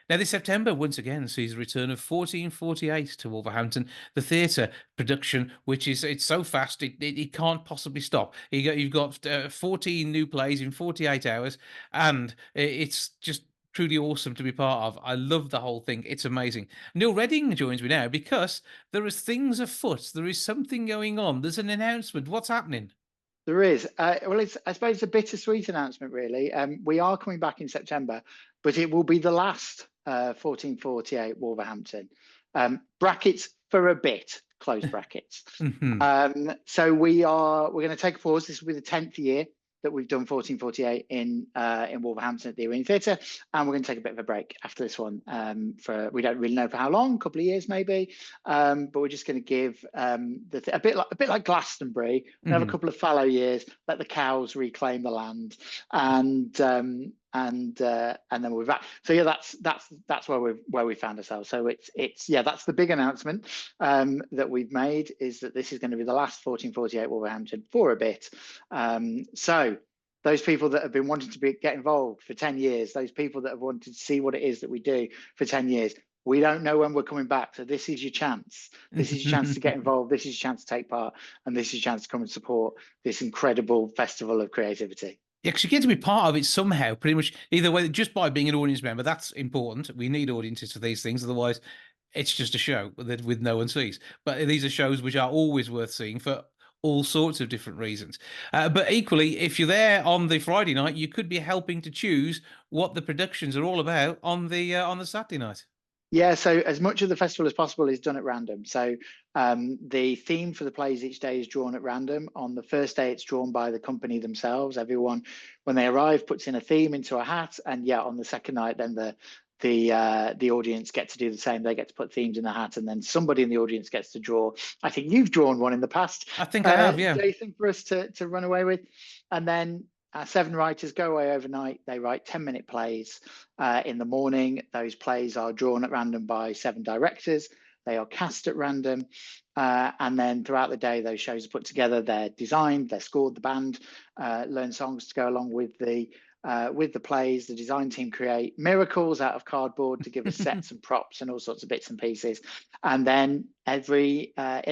Now, this September, once again, sees the return of 1448 to Wolverhampton, the theatre production, which is it's so fast it can't possibly stop. You've got 14 new plays in 48 hours, and it's just truly awesome to be part of. I love the whole thing. It's amazing. Neil Redding joins me now because there is things afoot. There is something going on. There's an announcement. What's happening? There is. Well, I suppose it's a bittersweet announcement, really. We are coming back in September, but it will be the last 1448 Wolverhampton. Brackets for a bit, close brackets. Mhm. So we're going to take a pause. This will be the 10th year that we've done 1448 in Wolverhampton at the Arena Theatre, and we're going to take a bit of a break after this one. For we don't really know for how long, a couple of years maybe, but we're just going to give a bit like Glastonbury. We have a Mhm. couple of fallow years, let the cows reclaim the land, and and then we're back. So yeah, that's where we found ourselves. So it's yeah, that's the big announcement that we've made, is that this is going to be the last 1448 Wolverhampton for a bit. So those people that have been wanting to get involved for 10 years, those people that have wanted to see what it is that we do for 10 years, we don't know when we're coming back. So this is your chance. This is your chance to get involved. This is your chance to take part. And this is your chance to come and support this incredible festival of creativity. Yeah, because you get to be part of it somehow, pretty much either way, just by being an audience member. That's important. We need audiences for these things, otherwise, it's just a show with no one sees. But these are shows which are always worth seeing for all sorts of different reasons. But equally, if you're there on the Friday night, you could be helping to choose what the productions are all about on the Saturday night. Yeah, so as much of the festival as possible is done at random. So the theme for the plays each day is drawn at random. On the first day, it's drawn by the company themselves. Everyone, when they arrive, puts in a theme into a hat, and yeah, on the second night, then the audience get to do the same. They get to put themes in the hat, and then somebody in the audience gets to draw. I think you've drawn one in the past, I think I have, yeah. Jason, for us to run away with, and then. Seven writers go away overnight. They write 10-minute plays in the morning. Those plays are drawn at random by seven directors. They are cast at random. And then throughout the day, those shows are put together. They're designed, they're scored, the band learn songs to go along with the plays. The design team create miracles out of cardboard to give us sets and props and all sorts of bits and pieces. And then at the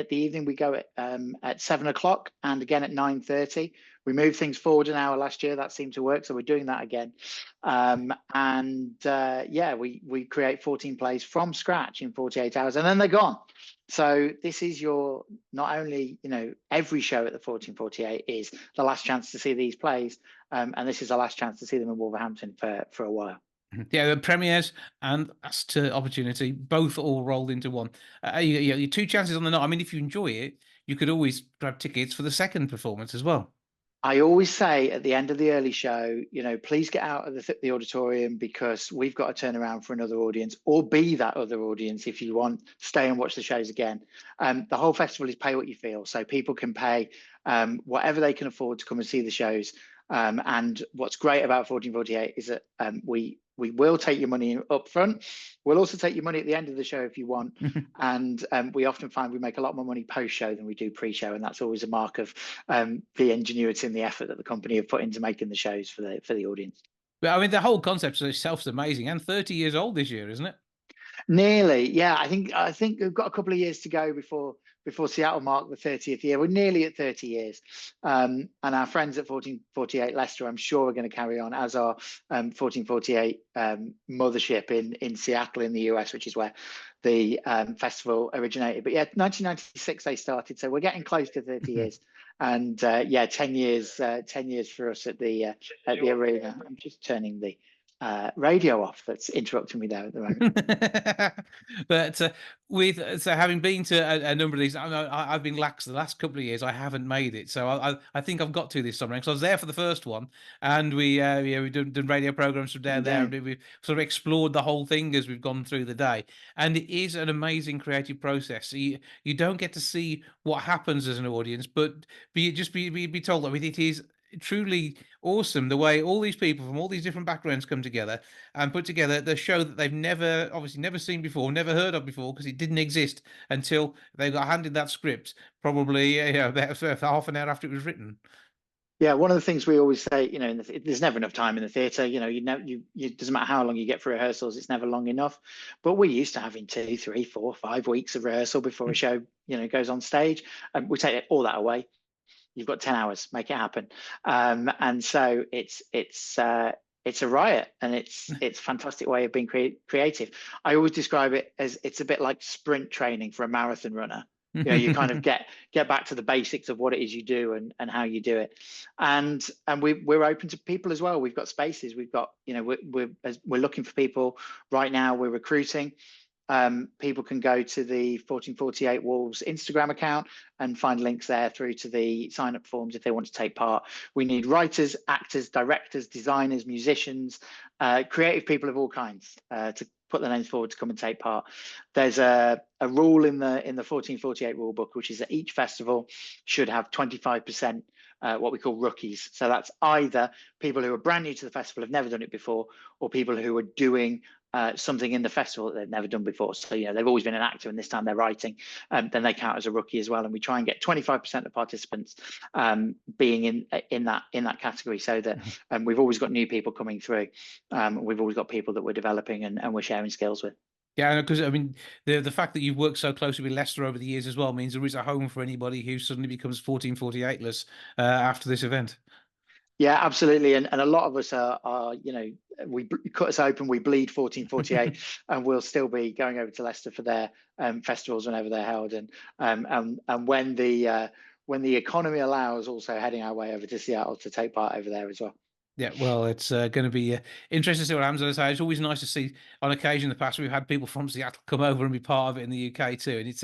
evening, we go at 7 o'clock and again at 9:30. We moved things forward an hour last year. That seemed to work, so we're doing that again. Yeah, we create 14 plays from scratch in 48 hours, and then they're gone. So this is your, not only, every show at the 1448 is the last chance to see these plays, and this is the last chance to see them in Wolverhampton for a while. Yeah, the premieres and that's to opportunity, both all rolled into one. Your two chances on the night. I mean, if you enjoy it, you could always grab tickets for the second performance as well. I always say at the end of the early show, please get out of the auditorium, because we've got to turn around for another audience, or be that other audience if you want. Stay and watch the shows again. The whole festival is pay what you feel, so people can pay whatever they can afford to come and see the shows. And what's great about 1448 is that we will take your money up front. We'll also take your money at the end of the show if you want. And we often find we make a lot more money post-show than we do pre-show, and that's always a mark of the ingenuity and the effort that the company have put into making the shows for the audience. But I mean, the whole concept itself is amazing, and 30 years old this year, isn't it? Nearly, yeah. I think we've got a couple of years to go before Seattle mark the 30th year. We're nearly at 30 years, and our friends at 1448 Leicester, I'm sure, are going to carry on, as our 1448 mothership in Seattle in the US, which is where the festival originated. But yeah, 1996 they started, so we're getting close to 30 years. And yeah, 10 years, 10 years for us at the arena. I'm just turning the radio off. That's interrupting me there at the moment. But with so having been to a number of these, I've been lax the last couple of years. I haven't made it, so I think I've got to this summer because I was there for the first one, and we've done radio programs from down there, and Indeed. we've sort of explored the whole thing as we've gone through the day, and it is an amazing creative process. So you don't get to see what happens as an audience, but be told that it is truly awesome the way all these people from all these different backgrounds come together and put together the show that they've obviously never seen before, never heard of before, because it didn't exist until they got handed that script, probably about half an hour after it was written. Yeah, one of the things we always say, there's never enough time in the theatre. It doesn't matter how long you get for rehearsals, it's never long enough. But we're used to having 2, 3, 4, 5 weeks of rehearsal before a show, goes on stage, and we take all that away. You've got 10 hours, make it happen. And so it's a riot, and it's a fantastic way of being creative. I always describe it as it's a bit like sprint training for a marathon runner. You kind of get back to the basics of what it is you do and how you do it. And we're open to people as well. We've got spaces. We've got, we're looking for people right now. We're recruiting. People can go to the 1448 Wolves Instagram account and find links there through to the sign up forms if they want to take part. We need writers, actors, directors, designers, musicians, creative people of all kinds to put their names forward to come and take part. There's a rule in the 1448 rule book, which is that each festival should have 25% what we call rookies. So that's either people who are brand new to the festival, have never done it before, or people who are doing something in the festival that they've never done before. So, they've always been an actor and this time they're writing, then they count as a rookie as well. And we try and get 25% of participants being in that category, so that we've always got new people coming through. We've always got people that we're developing and we're sharing skills with. Yeah, because I mean, the fact that you've worked so closely with Leicester over the years as well means there is a home for anybody who suddenly becomes 1448less after this event. Yeah, absolutely. And a lot of us are we cut us open, we bleed 1448, and we'll still be going over to Leicester for their festivals whenever they're held. And when the economy allows, also heading our way over to Seattle to take part over there as well. Yeah, well, it's going to be interesting to see what happens. As I say, it's always nice to see. On occasion, in the past, we've had people from Seattle come over and be part of it in the UK too, and it's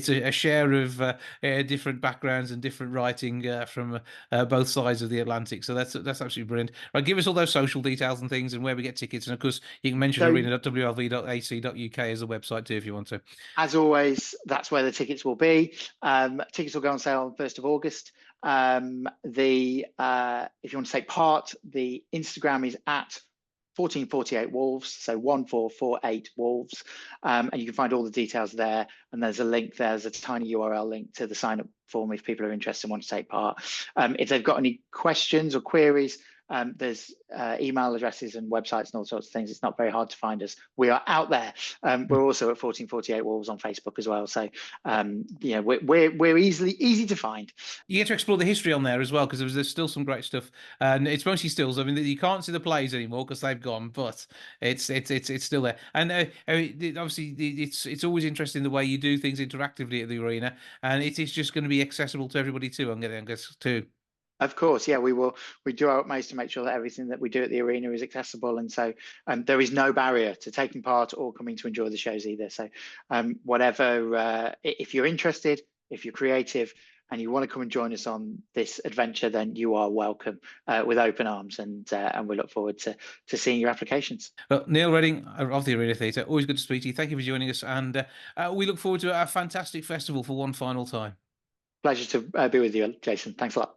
a share of different backgrounds and different writing from both sides of the Atlantic. So that's absolutely brilliant. Right, give us all those social details and things, and where we get tickets, and of course, you can mention So arena.wlv.ac.uk as a website too if you want to. as always, that's where the tickets will be. Tickets will go on sale on 1st of August. If you want to take part, the Instagram is at 1448 Wolves, so 1448 Wolves, and you can find all the details there. And there's a link there, there's a tiny URL link to the sign up form if people are interested and want to take part. If they've got any questions or queries, there's email addresses and websites and all sorts of things. It's not very hard to find us. We are out there. We're also at 1448 Wolves on Facebook as well. So we're easy to find. You get to explore the history on there as well, because there's still some great stuff, and it's mostly stills. I mean, you can't see the plays anymore because they've gone, but it's still there. And obviously, it's always interesting the way you do things interactively at the arena, and it is just going to be accessible to everybody too. I'm going to guess too. Of course, yeah, we will. We do our utmost to make sure that everything that we do at the arena is accessible, and so there is no barrier to taking part or coming to enjoy the shows either. So, whatever, if you're interested, if you're creative, and you want to come and join us on this adventure, then you are welcome with open arms, and we look forward to seeing your applications. Well, Neil Redding of the Arena Theatre, always good to speak to you. Thank you for joining us, and we look forward to a fantastic festival for one final time. Pleasure to be with you, Jason. Thanks a lot.